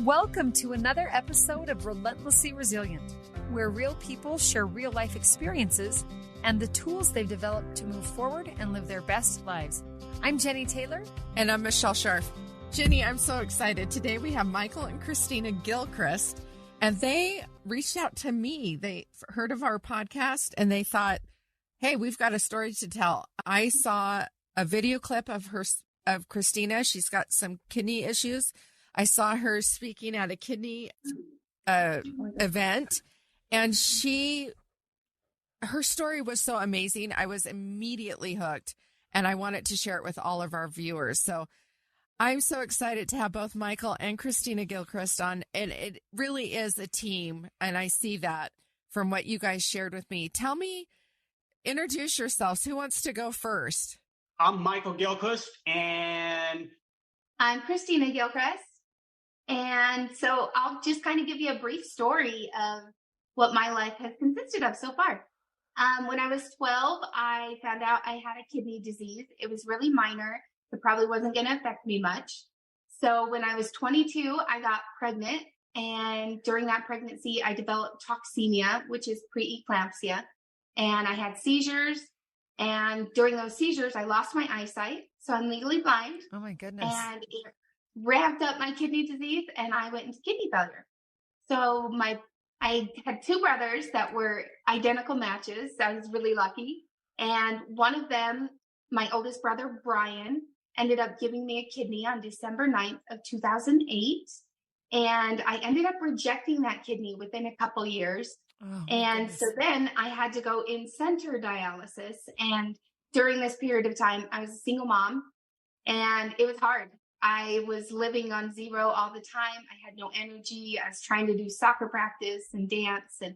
Welcome to another episode of Relentlessly Resilient, where real people share real life experiences and the tools they've developed to move forward and live their best lives. I'm Jennie Taylor. And I'm Michelle Scharf. Jennie, I'm so excited. Today we have Michael and Christina Gilchrist, and they reached out to me. They heard of our podcast and they thought, hey, we've got a story to tell. I saw a video clip of Christina. She's got some kidney issues. I saw her speaking at a kidney event, and her story was so amazing. I was immediately hooked, and I wanted to share it with all of our viewers. So I'm so excited to have both Michael and Christina Gilchrist on, and it really is a team, and I see that from what you guys shared with me. Introduce yourselves. Who wants to go first? I'm Michael Gilchrist, and I'm Christina Gilchrist. And so I'll just kind of give you a brief story of what my life has consisted of so far. When I was 12, I found out I had a kidney disease. It was really minor. It probably wasn't going to affect me much. So when I was 22, I got pregnant. And during that pregnancy, I developed toxemia, which is preeclampsia. And I had seizures. And during those seizures, I lost my eyesight. So I'm legally blind. Oh, my goodness. And it ramped up my kidney disease, and I went into kidney failure. So I had two brothers that were identical matches. I was really lucky. And one of them, my oldest brother, Brian, ended up giving me a kidney on December 9th of 2008. And I ended up rejecting that kidney within a couple years. Oh, and so then I had to go in-center dialysis. And during this period of time, I was a single mom, and it was hard. I was living on zero all the time. I had no energy. I was trying to do soccer practice and dance, and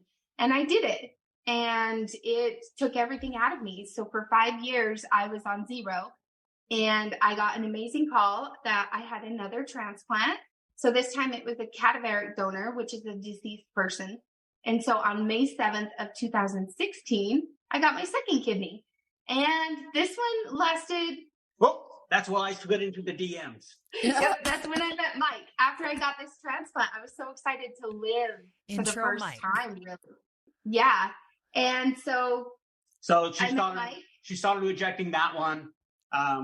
I did it. And it took everything out of me. So for 5 years, I was on zero. And I got an amazing call that I had another transplant. So this time it was a cadaveric donor, which is a deceased person. And so on May 7th of 2016, I got my second kidney. And this one lasted... well, that's why I slid into the DMs. Yep, that's when I met Mike. After I got this transplant, I was so excited to live for the first time, really. Yeah. And so she started rejecting that one.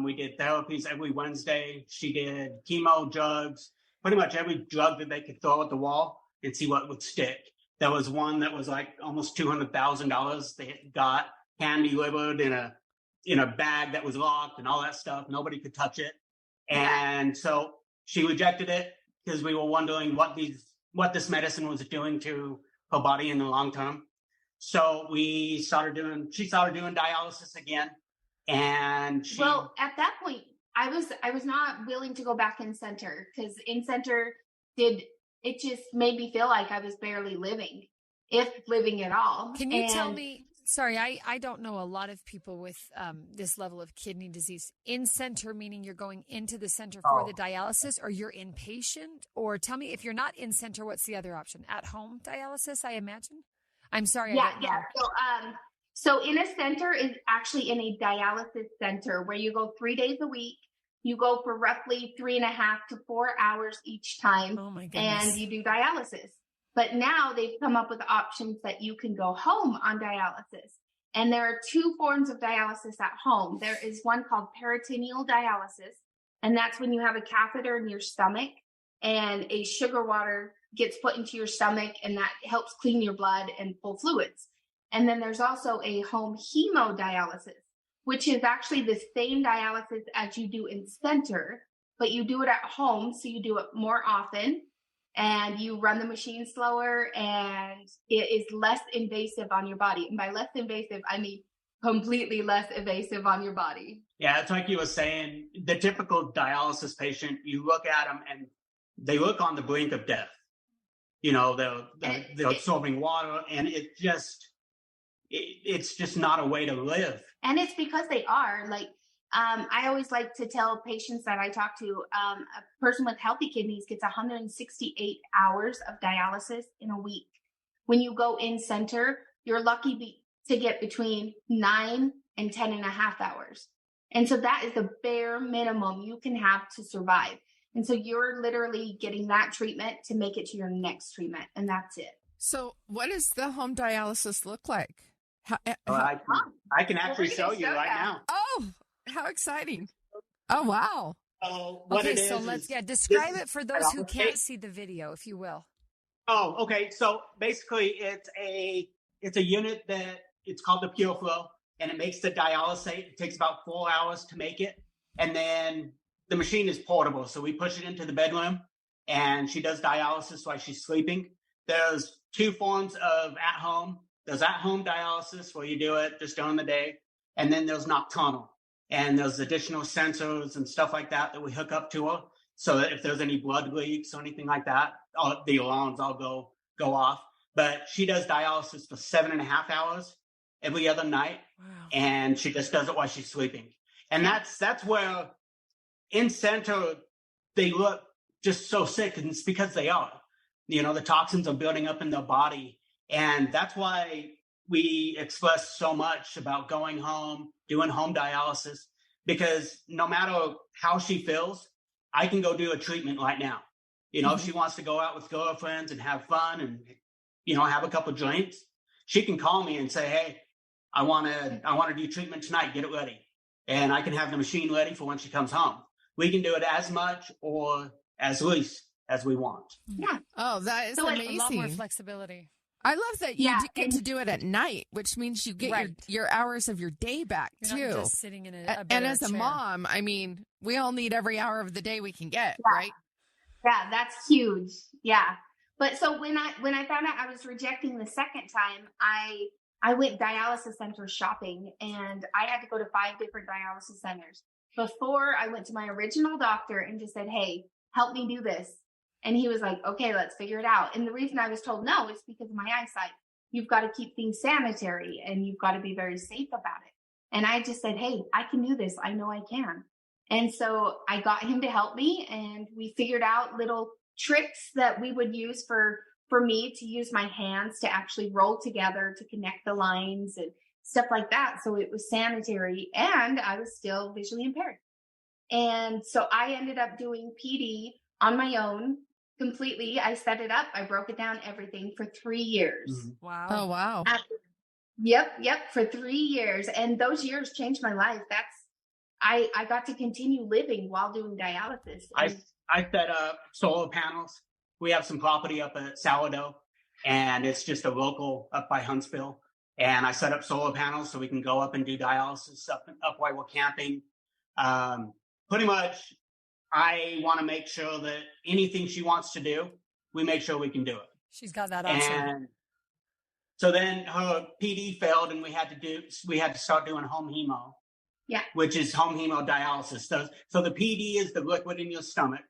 We did therapies every Wednesday. She did chemo, drugs, pretty much every drug that they could throw at the wall and see what would stick. There was one that was like almost $200,000 they got hand-delivered in a bag that was locked and all that stuff. Nobody could touch it. And so she rejected it because we were wondering what this medicine was doing to her body in the long term. So she started doing dialysis again. And well, at that point, I was not willing to go back in center, because in center it just made me feel like I was barely living, if living at all. Can you tell me? Sorry, I don't know a lot of people with this level of kidney disease. In center, meaning you're going into the center for the dialysis, or you're inpatient? Or tell me, if you're not in center, what's the other option? At home dialysis, I imagine? I'm sorry. Yeah. So in a center is actually in a dialysis center where you go 3 days a week. You go for roughly 3.5 to 4 hours each time. Oh my goodness. And you do dialysis. But now they've come up with options that you can go home on dialysis. And there are two forms of dialysis at home. There is one called peritoneal dialysis. And that's when you have a catheter in your stomach and a sugar water gets put into your stomach, and that helps clean your blood and pull fluids. And then there's also a home hemodialysis, which is actually the same dialysis as you do in center, but you do it at home. So you do it more often. And you run the machine slower, and it is less invasive on your body. And by less invasive, I mean completely less invasive on your body. Yeah, it's like you were saying, the typical dialysis patient, you look at them and they look on the brink of death. You know, they're absorbing water, and it's just not a way to live. And it's because they are. Like, I always like to tell patients that I talk to, a person with healthy kidneys gets 168 hours of dialysis in a week. When you go in center, you're lucky to get between 9 and 10.5 hours. And so that is the bare minimum you can have to survive. And so you're literally getting that treatment to make it to your next treatment. And that's it. So what does the home dialysis look like? I can actually show you right now. Oh, how exciting. Oh, wow. Let's describe it for those who can't see the video, if you will. Oh, okay. So basically it's a unit that it's called the Pure Flow, and it makes the dialysate. It takes about 4 hours to make it. And then the machine is portable. So we push it into the bedroom and she does dialysis while she's sleeping. There's two forms of at-home. There's at-home dialysis where you do it just during the day. And then there's nocturnal. And there's additional sensors and stuff like that we hook up to her. So that if there's any blood leaks or anything like that, the alarms all go off. But she does dialysis for 7.5 hours every other night. Wow. And she just does it while she's sleeping. And that's where in center, they look just so sick. And it's because they are. The toxins are building up in their body. And that's why we express so much about going home, doing home dialysis, because no matter how she feels, I can go do a treatment right now. If she wants to go out with girlfriends and have fun and, have a couple of drinks, she can call me and say, hey, I want to do treatment tonight. Get it ready. And I can have the machine ready for when she comes home. We can do it as much or as least as we want. Yeah. Oh, that is amazing. A lot more flexibility. I love that you get to do it at night, which means you get your hours of your day back, too. You're not just sitting in a bed and as a chair. mom, I mean, we all need every hour of the day we can get, right? Yeah, that's huge. Yeah. But so when I found out I was rejecting the second time, I went dialysis center shopping, and I had to go to 5 different dialysis centers before I went to my original doctor and just said, hey, help me do this. And he was like, okay, let's figure it out. And the reason I was told no is because of my eyesight. You've got to keep things sanitary and you've got to be very safe about it. And I just said, hey, I can do this. I know I can. And so I got him to help me, and we figured out little tricks that we would use for me to use my hands to actually roll together to connect the lines and stuff like that. So it was sanitary and I was still visually impaired. And so I ended up doing PD on my own. Completely. I set it up. I broke it down, everything for 3 years. Mm-hmm. Wow. Oh, wow. Yep. For 3 years. And those years changed my life. I got to continue living while doing dialysis. I set up solar panels. We have some property up at Sourdough, and it's just a local up by Huntsville. And I set up solar panels so we can go up and do dialysis up while we're camping. Pretty much, I want to make sure that anything she wants to do, we make sure we can do it. She's got that option. And so then her PD failed, and we had to start doing home hemo. Yeah. Which is home hemodialysis. So the PD is the liquid in your stomach,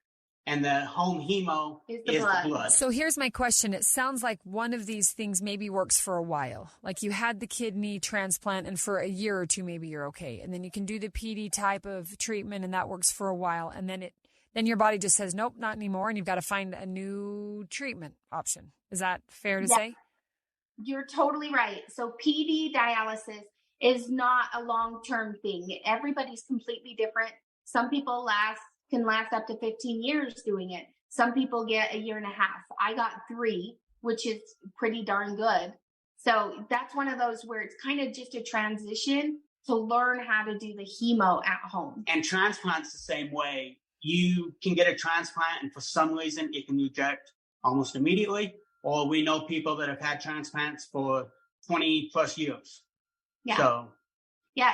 and the home hemo is the blood. So here's my question. It sounds like one of these things maybe works for a while. Like you had the kidney transplant, and for a year or two, maybe you're okay. And then you can do the PD type of treatment, and that works for a while. And then your body just says, nope, not anymore. And you've got to find a new treatment option. Is that fair to say? You're totally right. So PD dialysis is not a long-term thing. Everybody's completely different. Some people can last up to 15 years doing it. Some people get a year and a half. I got 3, which is pretty darn good. So that's one of those where it's kind of just a transition to learn how to do the hemo at home. And transplant's the same way. You can get a transplant, and for some reason it can reject almost immediately. Or we know people that have had transplants for 20 plus years. Yeah. So, yeah,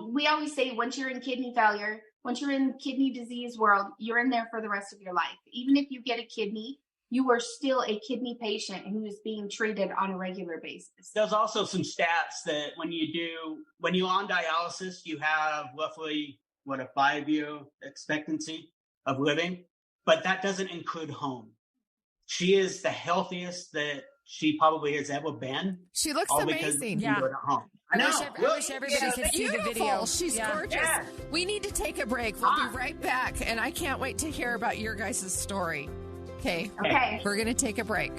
we always say once you're in kidney failure, once you're in kidney disease world, you're in there for the rest of your life. Even if you get a kidney, you are still a kidney patient who is being treated on a regular basis. There's also some stats that when you're on dialysis, you have roughly, a 5-year expectancy of living, but that doesn't include home. She is the healthiest that she probably has ever been. She looks amazing. Yeah. At home. I wish everybody could see the video. She's gorgeous. Yeah. We need to take a break. We'll be right back. And I can't wait to hear about your guys' story. Okay. We're going to take a break.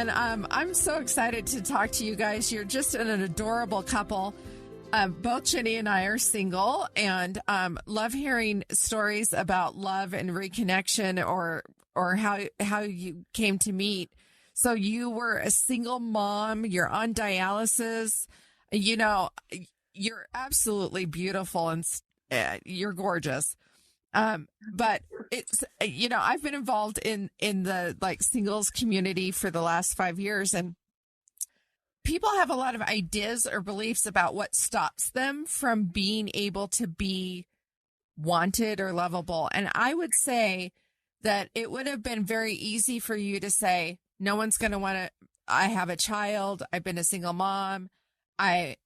And I'm so excited to talk to you guys. You're just an adorable couple. Both Jennie and I are single, and love hearing stories about love and reconnection, or how you came to meet. So you were a single mom. You're on dialysis. You know, you're absolutely beautiful, and you're gorgeous. But it's, you know, I've been involved in the like singles community for the last 5 years, and people have a lot of ideas or beliefs about what stops them from being able to be wanted or lovable. And I would say that it would have been very easy for you to say, no one's going to want to, I have a child. I've been a single mom. I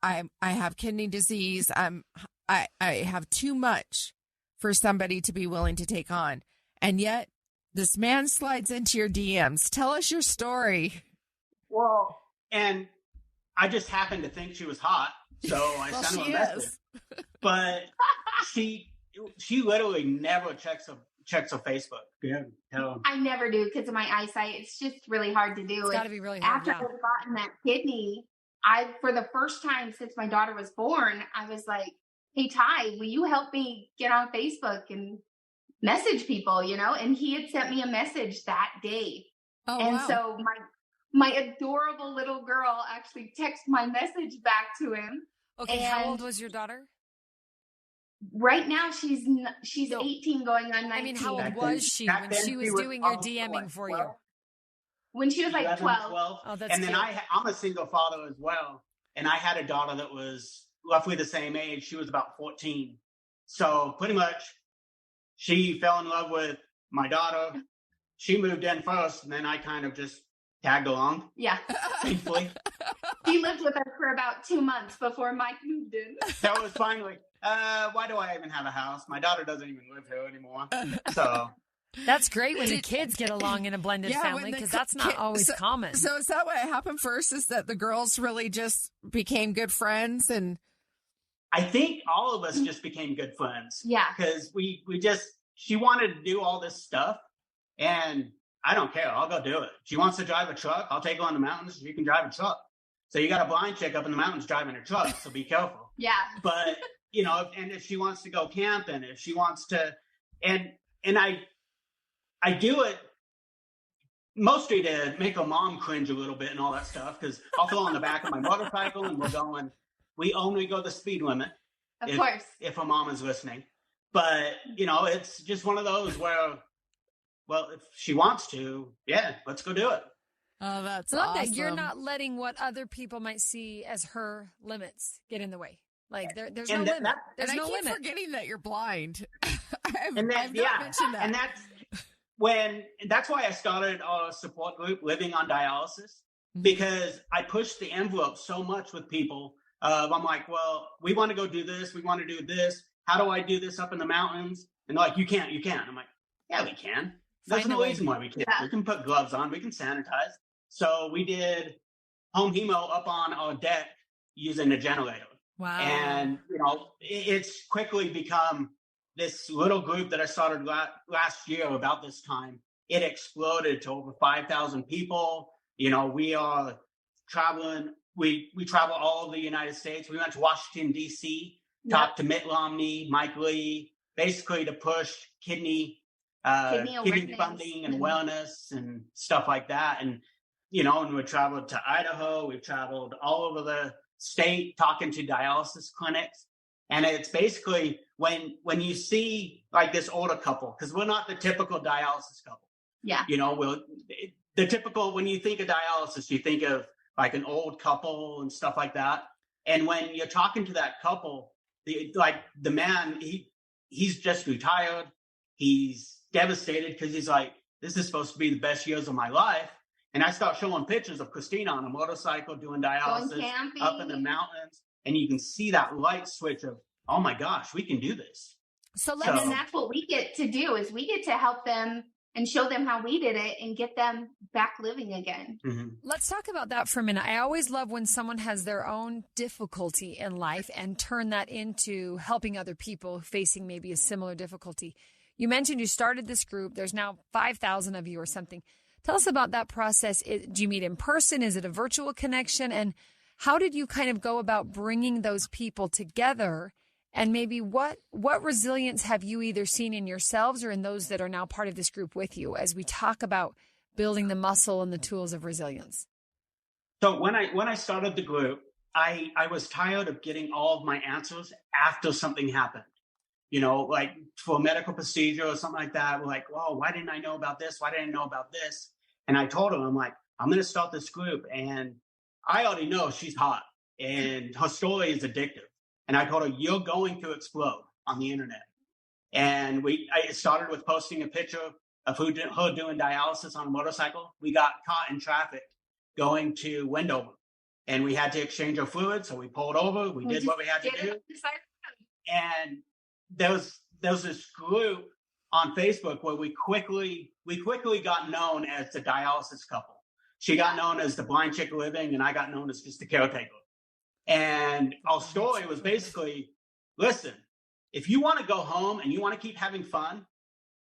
have kidney disease. I have too much for somebody to be willing to take on. And yet this man slides into your DMs. Tell us your story. Well, and I just happened to think she was hot, so I sent her a message. But she literally never checks her Facebook. Yeah, I never do because of my eyesight. It's just really hard to do. It's got to be really hard. After I've gotten that kidney, for the first time since my daughter was born, I was like, hey, Ty, will you help me get on Facebook and message people, you know? And he had sent me a message that day. Oh, and wow. So my adorable little girl actually texted my message back to him. Okay, how old was your daughter? Right now, she's 18 going on 19. I mean, how old was she when she was doing your DMing for you? When she was like 12. Oh, that's and then I'm a single father as well. And I had a daughter that was roughly the same age. She was about 14. So pretty much she fell in love with my daughter. She moved in first, and then I kind of just tagged along. Yeah. Thankfully. She lived with us for about 2 months before Mike moved in. That was finally, why do I even have a house? My daughter doesn't even live here anymore. So that's great when the kids get along in a blended family, because that's not always common. So is that what happened first, is that the girls really just became good friends? And I think all of us just became good friends. Yeah. Because she wanted to do all this stuff, and I don't care. I'll go do it. She wants to drive a truck. I'll take her on the mountains. She can drive a truck. So you got a blind chick up in the mountains driving a truck, so be careful. Yeah. But, you know, and if she wants to go camping, if she wants to, and I do it mostly to make her mom cringe a little bit and all that stuff, because I'll throw on the back of my motorcycle and we only go the speed limit. Of course. If her mom is listening. But, you know, it's just one of those where, well, if she wants to, yeah, let's go do it. Oh, that's I love awesome. that you're not letting what other people might see as her limits get in the way. Like there's no limit. There's no limit. I keep forgetting that you're blind. I've not mentioned that. And that's why I started a support group, Living on Dialysis, because I pushed the envelope so much with people. I'm like, well, we want to go do this. We want to do this. How do I do this up in the mountains? And they're like, you can't. I'm like, yeah, we can. There's no reason why we can't. Yeah. We can put gloves on. We can sanitize. So we did home hemo up on our deck using a generator. Wow. And, you know, it's quickly become this little group that I started last year about this time. It exploded to over 5,000 people. You know, we are traveling. We travel all over the United States. We went to Washington, D.C., talked to Mitt Romney, Mike Lee, basically to push kidney funding and wellness and stuff like that. And, you know, and we traveled to Idaho. We've traveled all over the state talking to dialysis clinics. And it's basically when you see like this older couple, because we're not the typical dialysis couple. Yeah. You know, the typical, when you think of dialysis, you think of like an old couple and stuff like that. And when you're talking to that couple, the man, he's just retired. He's devastated because he's like, this is supposed to be the best years of my life. And I start showing pictures of Christina on a motorcycle doing dialysis up in the mountains. And you can see that light switch of, oh my gosh, we can do this. And that's what we get to do, is we get to help them and show them how we did it and get them back living again. Mm-hmm. Let's talk about that for a minute. I always love when someone has their own difficulty in life and turn that into helping other people facing maybe a similar difficulty. You mentioned you started this group. There's now 5,000 of you or something. Tell us about that process. Do you meet in person? Is it a virtual connection? And how did you kind of go about bringing those people together? And maybe what resilience have you either seen in yourselves or in those that are now part of this group with you as we talk about building the muscle and the tools of resilience? So when I started the group, I was tired of getting all of my answers after something happened. You know, like for a medical procedure or something like that. We're like, whoa, why didn't I know about this? Why didn't I know about this? And I told him, I'm like, I'm going to start this group. And I already know she's hot and her story is addictive. And I told her, you're going to explode on the internet. And I started with posting a picture of her doing dialysis on a motorcycle. We got caught in traffic going to Wendover. And we had to exchange our fluids. So we pulled over. We did what we had to do. And there was this group on Facebook where we quickly got known as the dialysis couple. She got known as the blind chick living, and I got known as just the caretaker. And our story was basically, listen, if you want to go home and you want to keep having fun,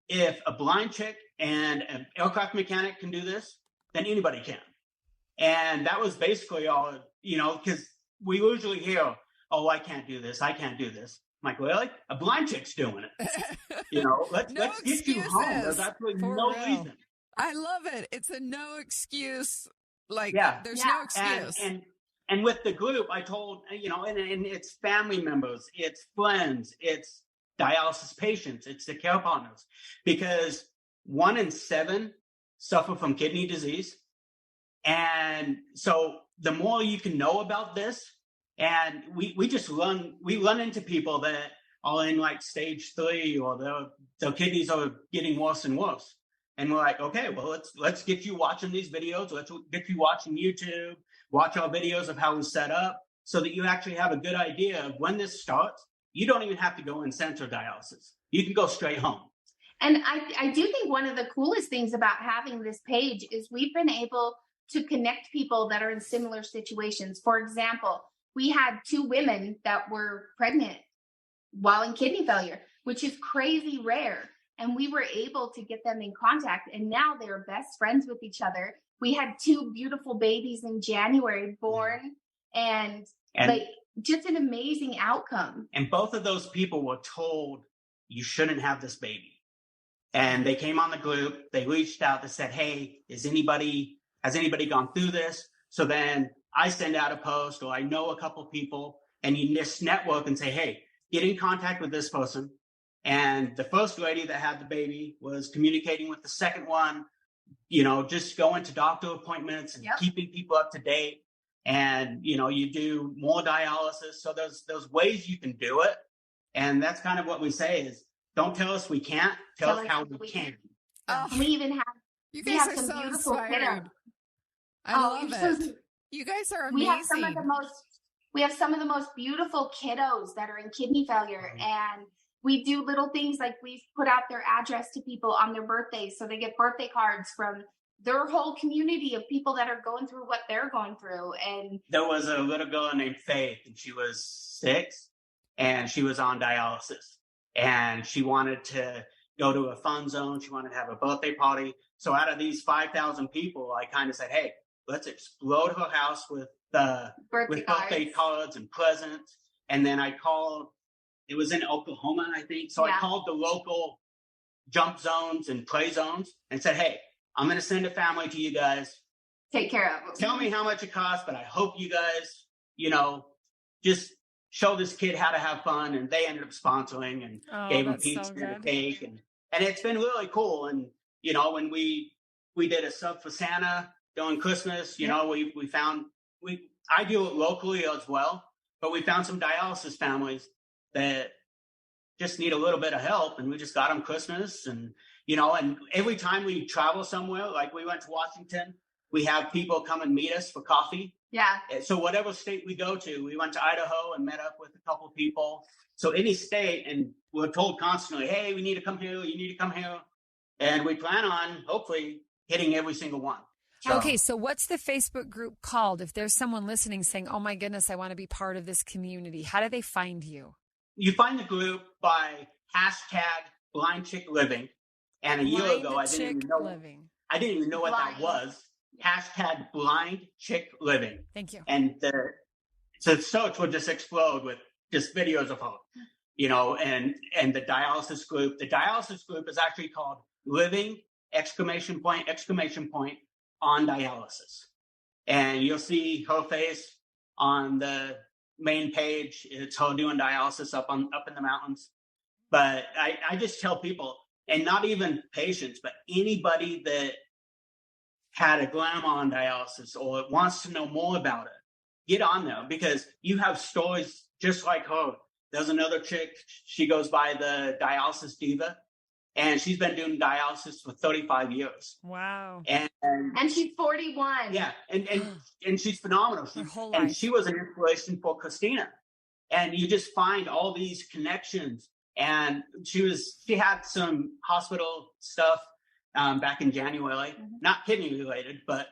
if a blind chick and an aircraft mechanic can do this, then anybody can. And that was basically all, because we usually hear, oh, I can't do this. I can't do this. I'm like, really? A blind chick's doing it. Let's get you home. There's absolutely no reason. I love it. It's a no excuse. There's no excuse. And with the group, I told, and it's family members, it's friends, it's dialysis patients, it's the care partners, because 1 in 7 suffer from kidney disease. And so the more you can know about this, and we run into people that are in like stage 3 or their kidneys are getting worse and worse. And we're like, okay, well, let's get you watching these videos. Let's get you watching YouTube, watch our videos of how we set up so that you actually have a good idea of when this starts. You don't even have to go in center dialysis. You can go straight home. And I do think one of the coolest things about having this page is we've been able to connect people that are in similar situations. For example, we had 2 women that were pregnant while in kidney failure, which is crazy rare. And we were able to get them in contact. And now they're best friends with each other. We had 2 beautiful babies in January born and just an amazing outcome. And both of those people were told you shouldn't have this baby. And they came on the group. They reached out. They said, hey, has anybody gone through this? So then I send out a post, or I know a couple people, and you just network and say, hey, get in contact with this person. And the first lady that had the baby was communicating with the second one, just going to doctor appointments and keeping people up to date. And, you do more dialysis. So there's ways you can do it. And that's kind of what we say is, don't tell us we can't, tell us how we can. We even have, you guys are so inspired. I love it. You guys are amazing. We have some of the most beautiful kiddos that are in kidney failure, and we do little things like we put out their address to people on their birthdays, so they get birthday cards from their whole community of people that are going through what they're going through. And there was a little girl named Faith, and she was 6, and she was on dialysis, and she wanted to go to a fun zone. She wanted to have a birthday party. So out of these 5,000 people, I kind of said, hey, let's explode her house with birthday cards and presents. And then I called, it was in Oklahoma, I think. So I called the local jump zones and play zones and said, hey, I'm going to send a family to you guys. Take care of them. Tell me how much it costs, but I hope you guys, just show this kid how to have fun. And they ended up sponsoring and gave him pizza and a cake. And it's been really cool. And, when we did a sub for Santa during Christmas, we found, I do it locally as well, but we found some dialysis families that just need a little bit of help, and we just got them Christmas. And, and every time we travel somewhere, like we went to Washington, we have people come and meet us for coffee. Yeah. So whatever state we go to, we went to Idaho and met up with a couple people. So any state, and we're told constantly, hey, we need to come here. You need to come here. And we plan on hopefully hitting every single one. Okay, so what's the Facebook group called? If there's someone listening saying, oh my goodness, I want to be part of this community, how do they find you? You find the group by #BlindChickLiving. And a year ago, I didn't even know. I didn't even know what that was. Hashtag blind chick living. Thank you. And the search would just explode with just videos of her, and the dialysis group. The dialysis group is actually called Living ! On dialysis. And you'll see her face on the main page. It's her doing dialysis up in the mountains. But I just tell people, and not even patients, but anybody that had a grandma on dialysis or wants to know more about it, get on there, because you have stories just like her. There's another chick, she goes by the dialysis diva, and she's been doing dialysis for 35 years. Wow. And she's 41. Yeah, and she's phenomenal. Her whole life. And she was an inspiration for Christina. And you just find all these connections. And she had some hospital stuff back in January, not kidney related, but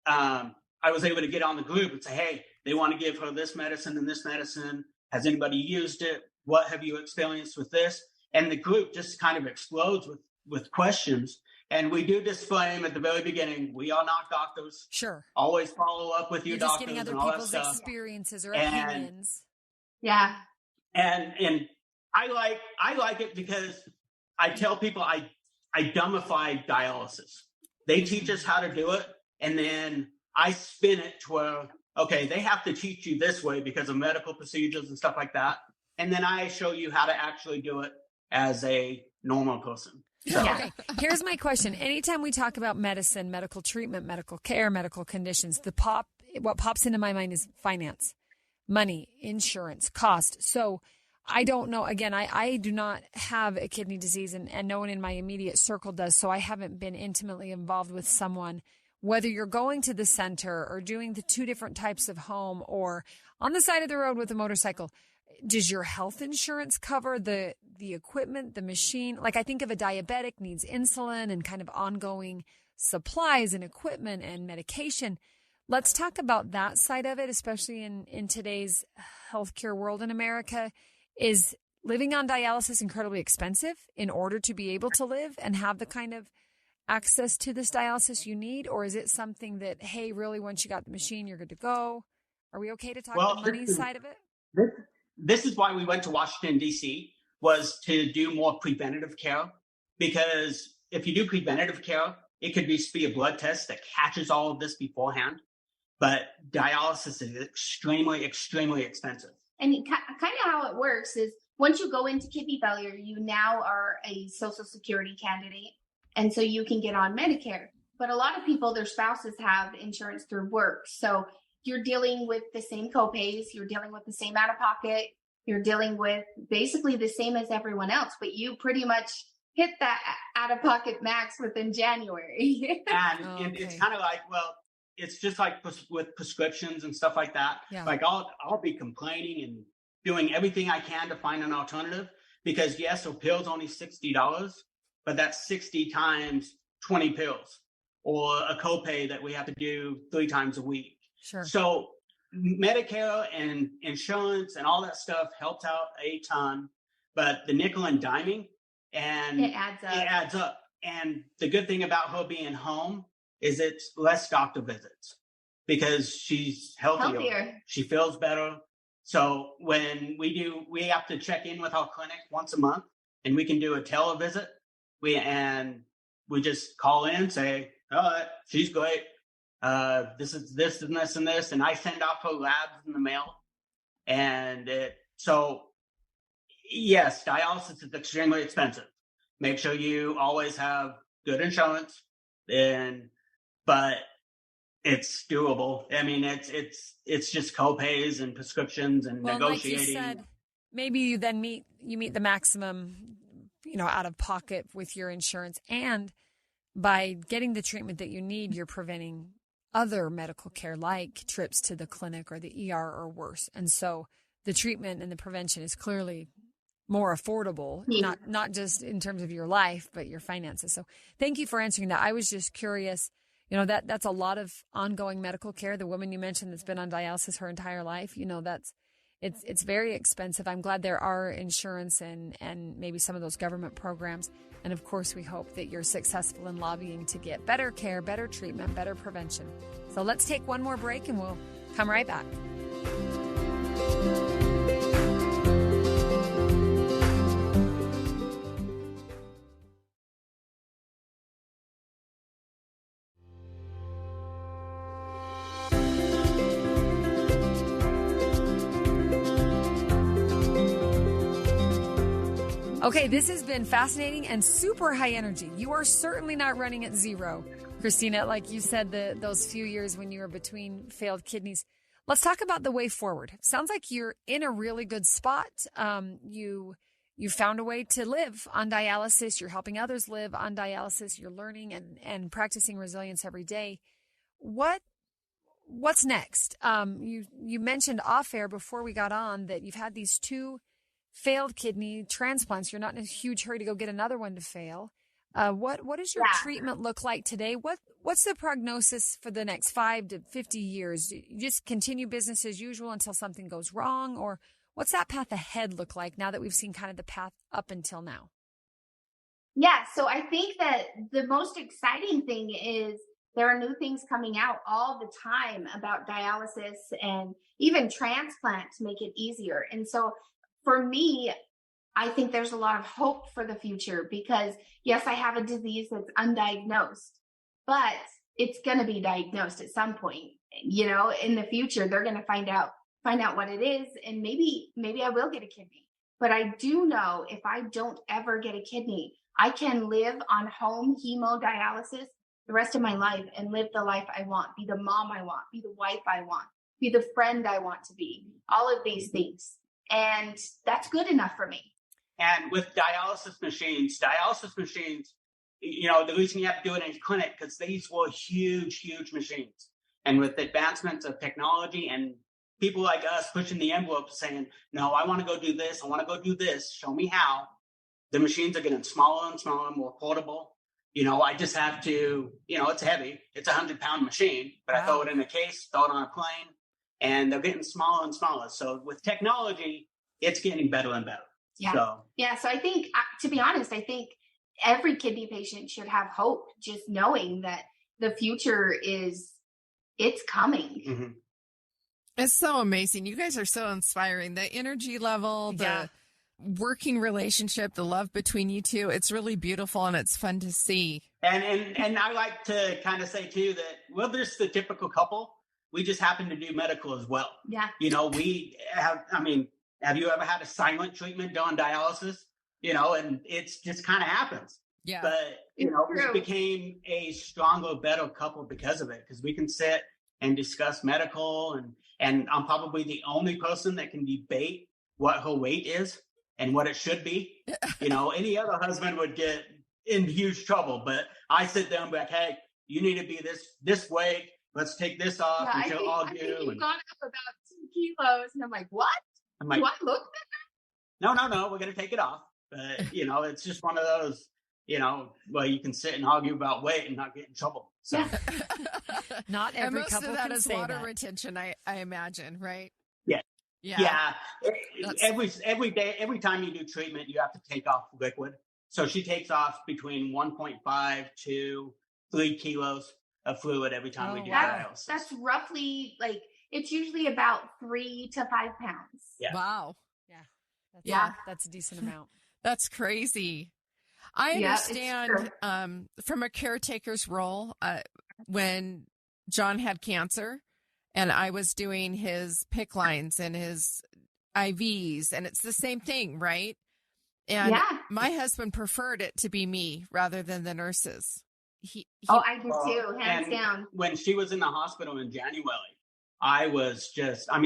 I was able to get on the group and say, hey, they want to give her this medicine and this medicine. Has anybody used it? What have you experienced with this? And the group just kind of explodes with questions. And we do disclaim at the very beginning, we are not doctors. Sure. Always follow up with your doctors. Just getting other and all people's that stuff. experiences or opinions. Yeah. And I like it because I tell people I dumbify dialysis. They teach us how to do it, and then I spin it to where, okay, they have to teach you this way because of medical procedures and stuff like that. And then I show you how to actually do it as a normal person. So. Okay, here's my question. Anytime we talk about medicine, medical treatment, medical care, medical conditions, what pops into my mind is finance, money, insurance, cost. So I don't know. Again, I do not have a kidney disease, and no one in my immediate circle does. So I haven't been intimately involved with someone, whether you're going to the center or doing the two different types of home or on the side of the road with a motorcycle. Does your health insurance cover the equipment, the machine? Like, I think of a diabetic needs insulin and kind of ongoing supplies and equipment and medication. Let's talk about that side of it, especially in today's healthcare world in America. Is living on dialysis incredibly expensive in order to be able to live and have the kind of access to this dialysis you need? Or is it something that, hey, really, once you got the machine, you're good to go? Are we okay to talk about the money side of it? This is why we went to Washington, D.C., was to do more preventative care. Because if you do preventative care, it could just be a blood test that catches all of this beforehand. But dialysis is extremely, extremely expensive. And kind of how it works is once you go into kidney failure, you now are a Social Security candidate. And so you can get on Medicare. But a lot of people, their spouses have insurance through work. So you're dealing with the same copays, you're dealing with the same out of pocket, you're dealing with basically the same as everyone else, but you pretty much hit that out of pocket max within January. And it's kind of like, well, it's just like with prescriptions and stuff like that. Yeah. Like I'll be complaining and doing everything I can to find an alternative because yes, a pill's only $60, but that's 60 times 20 pills or a copay that we have to do 3 times a week. Sure. So Medicare and insurance and all that stuff helps out a ton, but the nickel and diming and it adds up. And the good thing about her being home is it's less doctor visits because she's healthier. She feels better. So when we have to check in with our clinic once a month and we can do a televisit. We just call in, say, oh, she's great. This is this and this and this, and I send off her labs in the mail. And so, yes, dialysis is extremely expensive. Make sure you always have good insurance, but it's doable. I mean, it's just copays and prescriptions and negotiating. Like you said, maybe you then meet the maximum, out of pocket with your insurance, and by getting the treatment that you need, you're preventing other medical care like trips to the clinic or the ER or worse. And so the treatment and the prevention is clearly more affordable, not just in terms of your life, but your finances. So thank you for answering that. I was just curious, that's a lot of ongoing medical care. The woman you mentioned that's been on dialysis her entire life, it's very expensive. I'm glad there are insurance and maybe some of those government programs. And of course, we hope that you're successful in lobbying to get better care, better treatment, better prevention. So let's take one more break and we'll come right back. Okay, this has been fascinating and super high energy. You are certainly not running at zero, Christina, like you said, those few years when you were between failed kidneys. Let's talk about the way forward. Sounds like you're in a really good spot. You found a way to live on dialysis. You're helping others live on dialysis. You're learning and practicing resilience every day. What's next? You mentioned off air before we got on that you've had these 2 failed kidney transplants. You're not in a huge hurry to go get another one to fail. What does your treatment look like today? What's the prognosis for the next 5 to 50 years? Do you just continue business as usual until something goes wrong? Or what's that path ahead look like now that we've seen kind of the path up until now? Yeah, so I think that the most exciting thing is there are new things coming out all the time about dialysis and even transplant to make it easier. And so for me, I think there's a lot of hope for the future because, yes, I have a disease that's undiagnosed, but it's going to be diagnosed at some point. You know, in the future, they're going to find out what it is, and maybe I will get a kidney. But I do know if I don't ever get a kidney, I can live on home hemodialysis the rest of my life and live the life I want, be the mom I want, be the wife I want, be the friend I want to be, all of these things. And that's good enough for me. And with dialysis machines, you know, the reason you have to do it in a clinic, because these were huge, huge machines. And with advancements of technology and people like us pushing the envelope saying, no, I want to go do this. I want to go do this. Show me how. The machines are getting smaller and smaller, more portable. You know, I just have to, you know, it's heavy. It's a 100-pound machine, but wow. I throw it in a case, throw it on a plane, and they're getting smaller and smaller. So with technology, it's getting better and better. Yeah. So I think, to be honest, I think every kidney patient should have hope, just knowing that the future it's coming. Mm-hmm. It's so amazing. You guys are so inspiring. The energy level, the working relationship, the love between you two, it's really beautiful and it's fun to see. And I like to kind of say too that we're just the typical couple. We just happen to do medical as well. Yeah. You know, have you ever had a silent treatment during dialysis? You know, and it's just kind of happens. Yeah. But, you know, we became a stronger, better couple because of it, because we can sit and discuss medical and I'm probably the only person that can debate what her weight is and what it should be. You know, any other husband would get in huge trouble, but I sit there and be like, hey, you need to be this weight. Let's take this off. Yeah, I think you've gone up about 2 kilos. And I'm like, what? Do I look better? No, we're going to take it off. But, you know, it's just one of those, you know, where you can sit and argue about weight and not get in trouble. So not every most couple of that can is say water that. retention, I imagine, right? Yeah. Every day, every time you do treatment, you have to take off liquid. So she takes off between 1.5 to 3 kilos of fluid every time we do dialysis. That's roughly it's usually about 3 to 5 pounds. Yeah. Wow. Yeah. That's a decent amount. That's crazy. I understand from a caretaker's role when John had cancer and I was doing his PICC lines and his IVs, and it's the same thing, right? And my husband preferred it to be me rather than the nurses. I do too, hands down. When she was in the hospital in January, I was just, I'm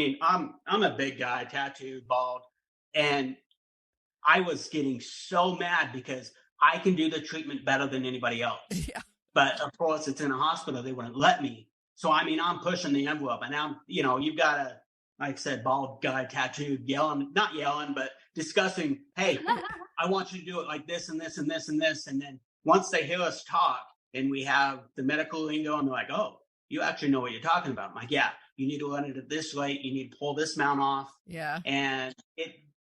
a big guy, tattooed, bald, and I was getting so mad because I can do the treatment better than anybody else. Yeah. But of course, it's in a hospital. They wouldn't let me. So, I'm pushing the envelope. And now, you've got a, like I said, bald guy, tattooed, not yelling, but discussing, hey, I want you to do it like this and this and this and this. And then once they hear us talk and we have the medical lingo and they're like, oh, you actually know what you're talking about. I'm like, yeah, You need to run it at this rate. You need to pull this mount off. Yeah. And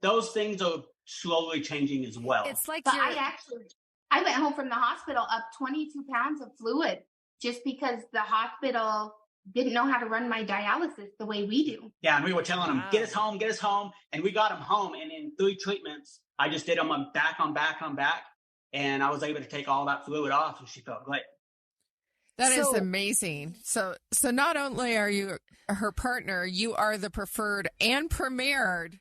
those things are slowly changing as well. It's like I went home from the hospital up 22 pounds of fluid just because the hospital didn't know how to run my dialysis the way we do. Yeah, and we were telling them, get us home. And we got them home. And in 3 treatments, I just did them on back. And I was able to take all that fluid off, and she felt great. That is amazing. So not only are you her partner, you are the preferred and premiered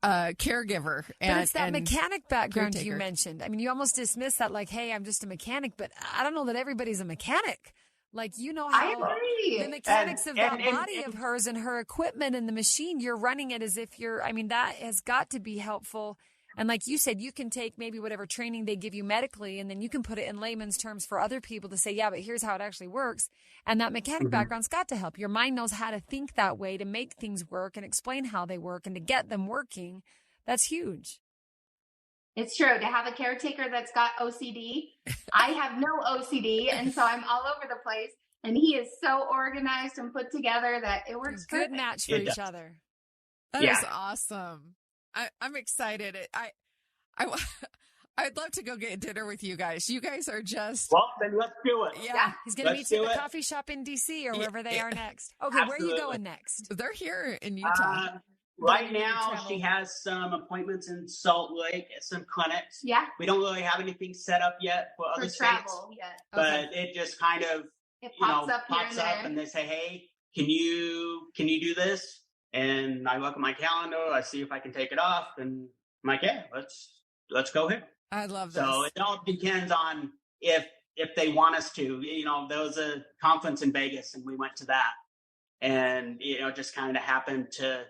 caregiver. But it's that mechanic background you mentioned. I mean, you almost dismiss that like, hey, I'm just a mechanic, but I don't know that everybody's a mechanic. Like, you know how the mechanics of that body of hers and her equipment and the machine, you're running it as if that has got to be helpful. And like you said, you can take maybe whatever training they give you medically, and then you can put it in layman's terms for other people to say, yeah, but here's how it actually works. And that mechanic background's got to help. Your mind knows how to think that way to make things work and explain how they work and to get them working. That's huge. It's true. To have a caretaker that's got OCD. I have no OCD, and so I'm all over the place. And he is so organized and put together that it works good match for each other. That is awesome. I'm excited. I'd love to go get dinner with you guys. You guys are just... Well, then let's do it. Yeah. He's going to meet you at the coffee shop in D.C. or wherever they are next. Okay, Absolutely. Where are you going next? They're here in Utah. Right now, she has some appointments in Salt Lake at some clinics. Yeah. We don't really have anything set up yet for other states. Yet. But it just kind of pops up and they say, hey, can you do this? And I look at my calendar, I see if I can take it off, and I'm like, yeah, let's go here. I love this. So it all depends on if they want us to. There was a conference in Vegas, and we went to that, and it just kind of happened to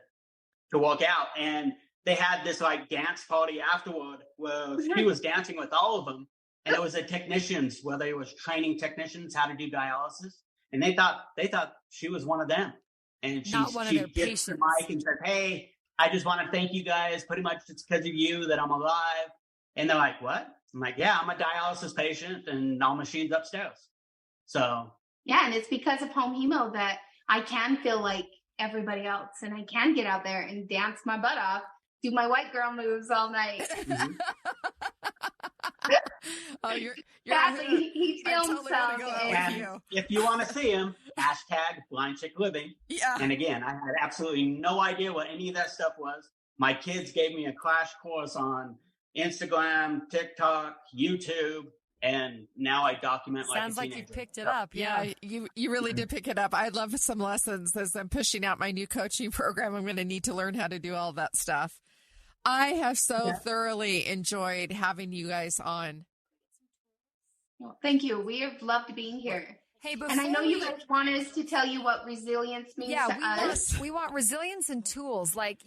work out. And they had this like dance party afterward where she was dancing with all of them, and it was the technicians where they was training technicians how to do dialysis, and they thought she was one of them. And she gets the mic and says, hey, I just want to thank you guys. Pretty much it's because of you that I'm alive. And they're like, what? I'm like, yeah, I'm a dialysis patient and all machines upstairs. So. Yeah, and it's because of home hemo that I can feel like everybody else. And I can get out there and dance my butt off, do my white girl moves all night. Mm-hmm. Oh, you're Sadly, he films if you want to see him, #BlindChickLiving. Yeah. And again, I had absolutely no idea what any of that stuff was. My kids gave me a crash course on Instagram, TikTok, YouTube, and now I document like a teenager. Sounds like you picked it up. Yeah, you really did pick it up. I love some lessons as I'm pushing out my new coaching program. I'm going to need to learn how to do all that stuff. I have thoroughly enjoyed having you guys on. Well, thank you. We have loved being here. Hey, and I know you guys want us to tell you what resilience means to us. We want resilience and tools. Like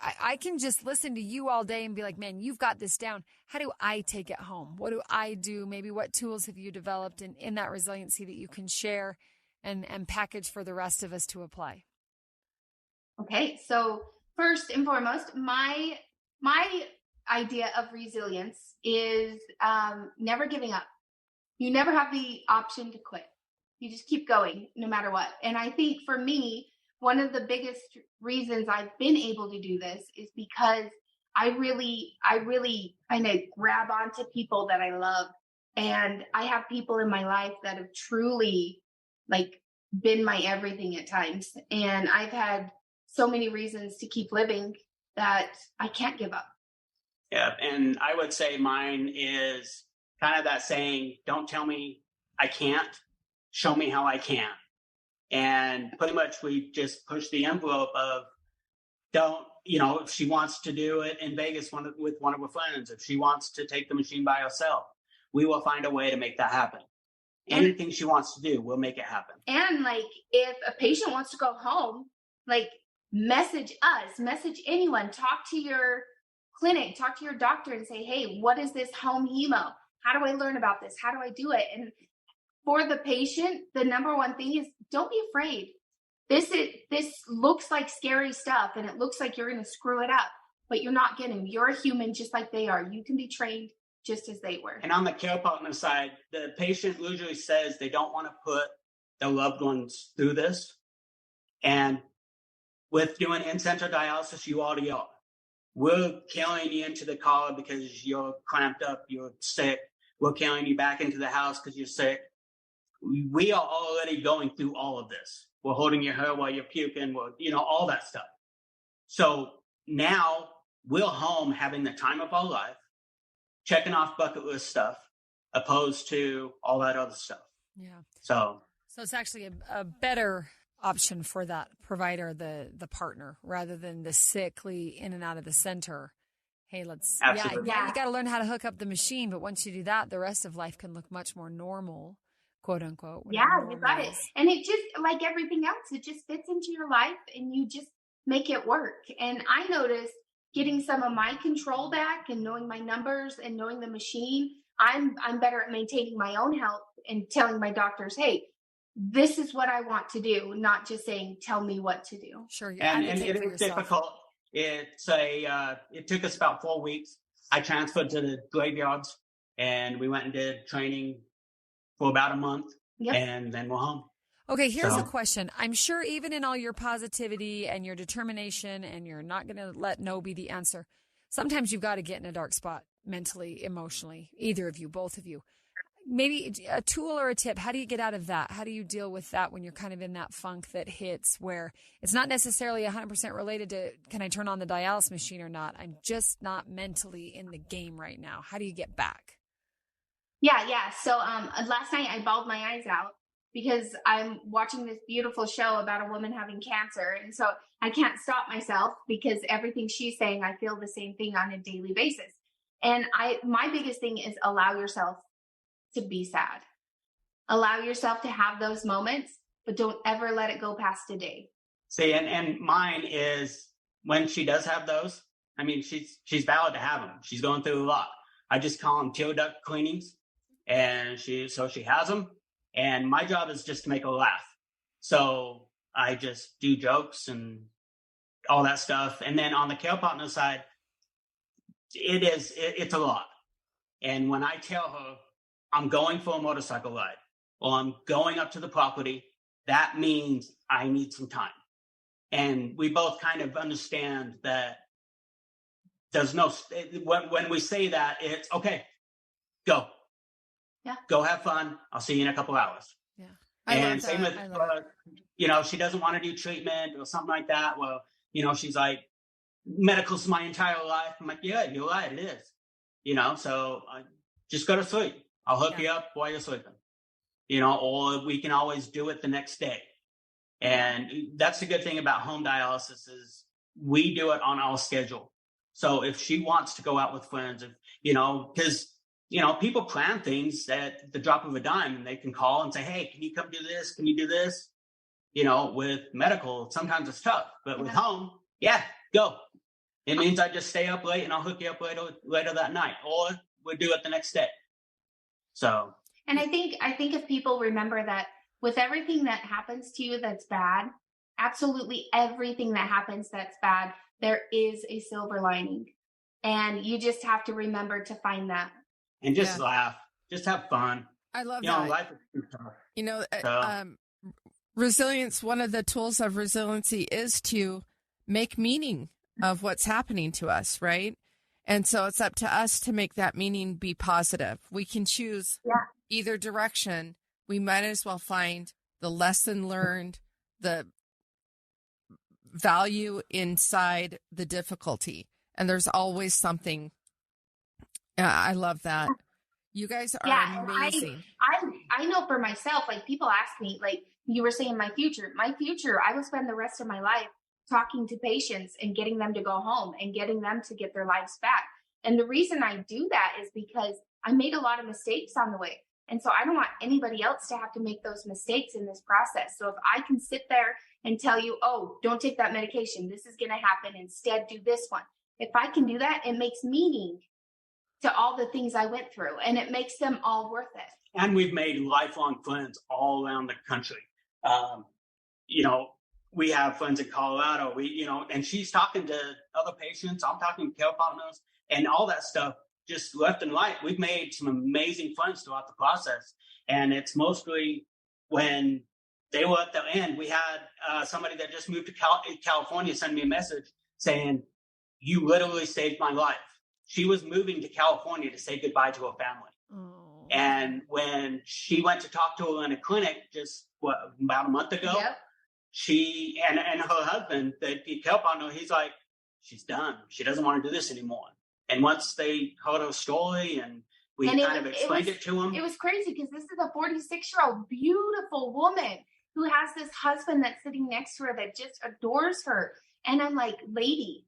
I can just listen to you all day and be like, man, you've got this down. How do I take it home? What do I do? Maybe what tools have you developed in that resiliency that you can share and package for the rest of us to apply? Okay. So first and foremost, my idea of resilience is never giving up. You never have the option to quit. You just keep going no matter what. And I think for me, one of the biggest reasons I've been able to do this is because I really kind of grab onto people that I love. And I have people in my life that have truly been my everything at times. And I've had so many reasons to keep living that I can't give up. Yeah. And I would say mine is kind of that saying, don't tell me I can't, show me how I can. And pretty much we just push the envelope of if she wants to do it in Vegas with one of her friends, if she wants to take the machine by herself, we will find a way to make that happen. Anything she wants to do, we'll make it happen. And if a patient wants to go home, message us, message anyone, talk to your clinic, talk to your doctor and say, hey, what is this home hemo? How do I learn about this? How do I do it? And for the patient, the number one thing is don't be afraid. This looks like scary stuff and it looks like you're going to screw it up, but you're not getting. You're a human just like they are. You can be trained just as they were. And on the care partner side, the patient usually says they don't want to put their loved ones through this. And with doing in-center dialysis, you already are. We're carrying you into the car because you're clamped up, you're sick. We're carrying you back into the house because you're sick. We are already going through all of this. We're holding your hair while you're puking, all that stuff. So now we're home having the time of our life, checking off bucket list stuff, opposed to all that other stuff. Yeah. So it's actually a better option for that provider, the partner, rather than the sickly in and out of the center. Hey, Absolutely. Yeah, you got to learn how to hook up the machine. But once you do that, the rest of life can look much more normal, quote unquote. Yeah, you got it. And it just, like everything else, it just fits into your life and you just make it work. And I noticed getting some of my control back and knowing my numbers and knowing the machine, I'm better at maintaining my own health and telling my doctors, hey, this is what I want to do, not just saying, tell me what to do. Sure. And it is difficult. It took us about 4 weeks. I transferred to the graveyards and we went and did training for about a month. Yep. And then we're home. Okay, here's a question. I'm sure even in all your positivity and your determination, and you're not going to let no be the answer, sometimes you've got to get in a dark spot mentally, emotionally, either of you, both of you. Maybe a tool or a tip, how do you get out of that? How do you deal with that when you're kind of in that funk that hits where it's not necessarily 100% related to, can I turn on the dialysis machine or not? I'm just not mentally in the game right now. How do you get back? Yeah. So last night I bawled my eyes out because I'm watching this beautiful show about a woman having cancer. And so I can't stop myself because everything she's saying, I feel the same thing on a daily basis. And my biggest thing is allow yourself to be sad. Allow yourself to have those moments, but don't ever let it go past a day. See, and mine is when she does have those, I mean, she's valid to have them. She's going through a lot. I just call them tear duct cleanings. And she has them. And my job is just to make her laugh. So I just do jokes and all that stuff. And then on the care partner side, it's a lot. And when I tell her I'm going for a motorcycle ride or I'm going up to the property, that means I need some time. And we both kind of understand that there's when we say that, it's okay, go. Yeah. Go have fun. I'll see you in a couple hours. Yeah. And same with, she doesn't want to do treatment or something like that. Well, she's like, medical's my entire life. I'm like, yeah, you're right. It is, so just go to sleep. I'll hook you up while you're sleeping, or we can always do it the next day. And that's the good thing about home dialysis is we do it on our schedule. So if she wants to go out with friends, because people plan things at the drop of a dime and they can call and say, hey, can you come do this? Can you do this? With medical, sometimes it's tough, but with home, go. It means I just stay up late and I'll hook you up later that night, or we'll do it the next day. So. And I think if people remember that with everything that happens to you that's bad, absolutely everything that happens that's bad, there is a silver lining. And you just have to remember to find that. And just laugh, just have fun. I love that. Life is tough. Resilience, one of the tools of resiliency is to make meaning of what's happening to us, right? And so it's up to us to make that meaning be positive. We can choose either direction. We might as well find the lesson learned, the value inside the difficulty. And there's always something. I love that. You guys are amazing. I know for myself, like people ask me, like you were saying, my future, I will spend the rest of my life talking to patients and getting them to go home and getting them to get their lives back. And the reason I do that is because I made a lot of mistakes on the way. And so I don't want anybody else to have to make those mistakes in this process. So if I can sit there and tell you, oh, don't take that medication, this is going to happen, instead do this one. If I can do that, it makes meaning to all the things I went through, and it makes them all worth it. And we've made lifelong friends all around the country. We have friends in Colorado, and she's talking to other patients. I'm talking to care partners and all that stuff, just left and right. We've made some amazing friends throughout the process. And it's mostly when they were at the end. We had somebody that just moved to California send me a message saying, you literally saved my life. She was moving to California to say goodbye to her family. Oh. And when she went to talk to her in a clinic just about a month ago, she and her husband, he kept on her, he's like, she's done. She doesn't want to do this anymore. And once they heard her story and we kind of explained it to him. It was crazy because this is a 46-year-old beautiful woman who has this husband that's sitting next to her that just adores her. And I'm like, lady,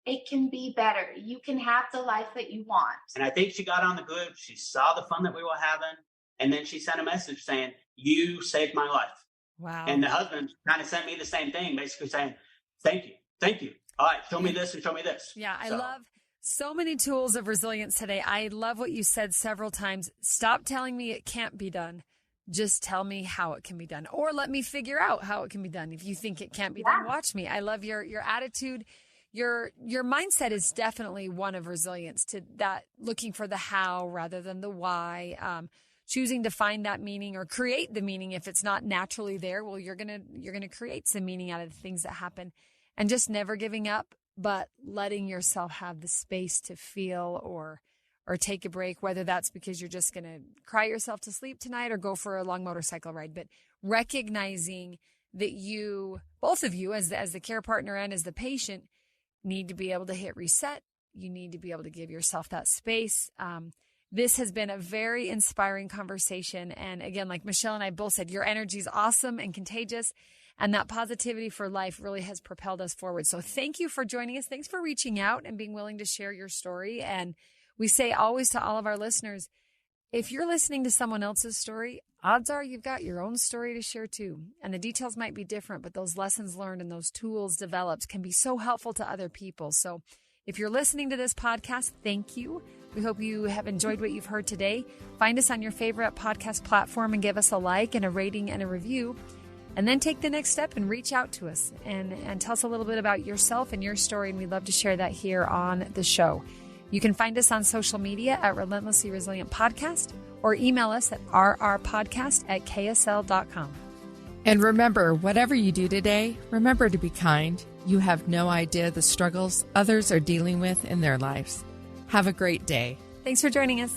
it can be better. You can have the life that you want. And I think she got on the group. She saw the fun that we were having. And then she sent a message saying, you saved my life. Wow. And the husband kind of sent me the same thing, basically saying, thank you. Thank you. All right, show me this and show me this. Yeah, I love so many tools of resilience today. I love what you said several times. Stop telling me it can't be done. Just tell me how it can be done, or let me figure out how it can be done. If you think it can't be done, watch me. I love your attitude. Your mindset is definitely one of resilience, to that looking for the how rather than the why. Choosing to find that meaning or create the meaning. If it's not naturally there, well, you're gonna create some meaning out of the things that happen, and just never giving up, but letting yourself have the space to feel or take a break, whether that's because you're just going to cry yourself to sleep tonight or go for a long motorcycle ride. But recognizing that you, both of you, as the care partner and as the patient, need to be able to hit reset. You need to be able to give yourself that space. This has been a very inspiring conversation. And again, like Michelle and I both said, your energy is awesome and contagious. And that positivity for life really has propelled us forward. So thank you for joining us. Thanks for reaching out and being willing to share your story. And we say always to all of our listeners, if you're listening to someone else's story, odds are you've got your own story to share too. And the details might be different, but those lessons learned and those tools developed can be so helpful to other people. So if you're listening to this podcast, thank you. We hope you have enjoyed what you've heard today. Find us on your favorite podcast platform and give us a like and a rating and a review. And then take the next step and reach out to us and tell us a little bit about yourself and your story. And we'd love to share that here on the show. You can find us on social media at Relentlessly Resilient Podcast or email us at rrpodcast@ksl.com. And remember, whatever you do today, remember to be kind. You have no idea the struggles others are dealing with in their lives. Have a great day. Thanks for joining us.